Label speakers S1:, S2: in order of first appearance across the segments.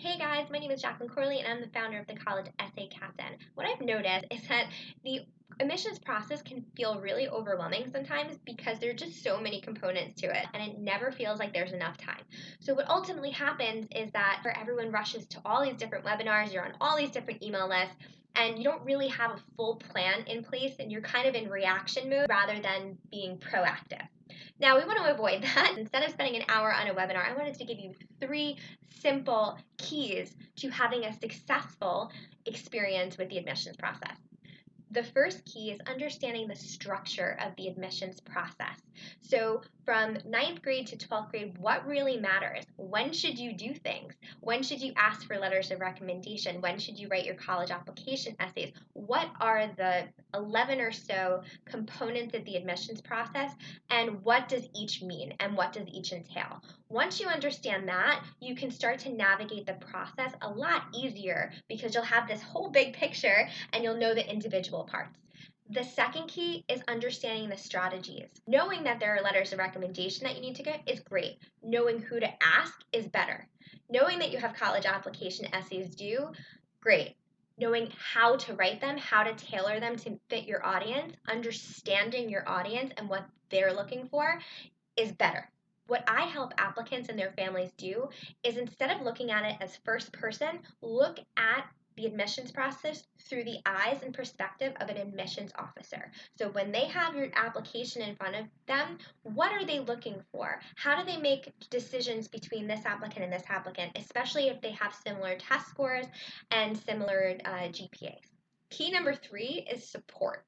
S1: Hey guys, my name is Jacqueline Corley and I'm the founder of the College Essay Captain. What I've noticed is that the admissions process can feel really overwhelming sometimes because there are just so many components to it and it never feels like there's enough time. So what ultimately happens is that everyone rushes to all these different webinars, you're on all these different email lists, and you don't really have a full plan in place and you're kind of in reaction mode rather than being proactive. Now, we want to avoid that. Instead of spending an hour on a webinar, I wanted to give you three simple keys to having a successful experience with the admissions process. The first key is understanding the structure of the admissions process. So, from ninth grade to 12th grade, what really matters? When should you do things? When should you ask for letters of recommendation? When should you write your college application essays? What are the 11 or so components of the admissions process, and what does each mean, and what does each entail? Once you understand that, you can start to navigate the process a lot easier because you'll have this whole big picture and you'll know the individual parts. The second key is understanding the strategies. Knowing that there are letters of recommendation that you need to get is great. Knowing who to ask is better. Knowing that you have college application essays due, great. Knowing how to write them, how to tailor them to fit your audience, understanding your audience and what they're looking for is better. What I help applicants and their families do is instead of looking at it as first person, look at the admissions process through the eyes and perspective of an admissions officer. So when they have your application in front of them, what are they looking for? How do they make decisions between this applicant and this applicant, especially if they have similar test scores and similar GPAs? Key number three is support.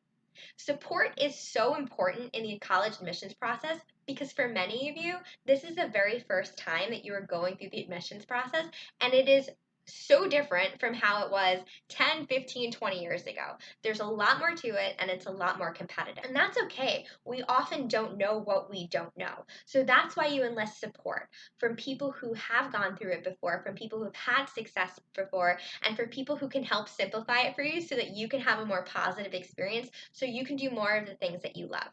S1: Support is so important in the college admissions process because for many of you, this is the very first time that you are going through the admissions process, and it is so different from how it was 10, 15, 20 years ago. There's a lot more to it, and it's a lot more competitive. And that's okay. We often don't know what we don't know. So that's why you enlist support from people who have gone through it before, from people who have had success before, and for people who can help simplify it for you so that you can have a more positive experience so you can do more of the things that you love.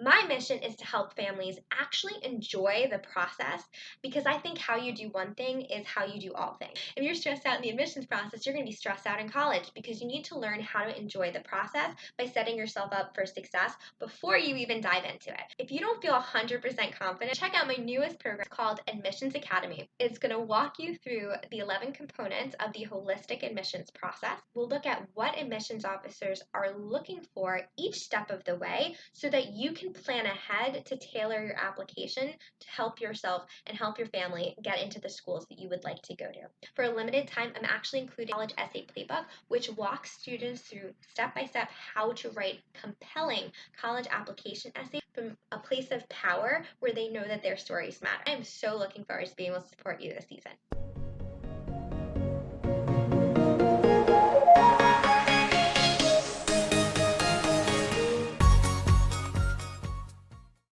S1: My mission is to help families actually enjoy the process because I think how you do one thing is how you do all things. If you're stressed out in the admissions process, you're going to be stressed out in college because you need to learn how to enjoy the process by setting yourself up for success before you even dive into it. If you don't feel 100% confident, check out my newest program called Admissions Academy. It's going to walk you through the 11 components of the holistic admissions process. We'll look at what admissions officers are looking for each step of the way so that you can plan ahead to tailor your application to help yourself and help your family get into the schools that you would like to go to. For a limited time, I'm actually including College Essay Playbook, which walks students through step-by-step how to write compelling college application essays from a place of power where they know that their stories matter. I'm so looking forward to being able to support you this season.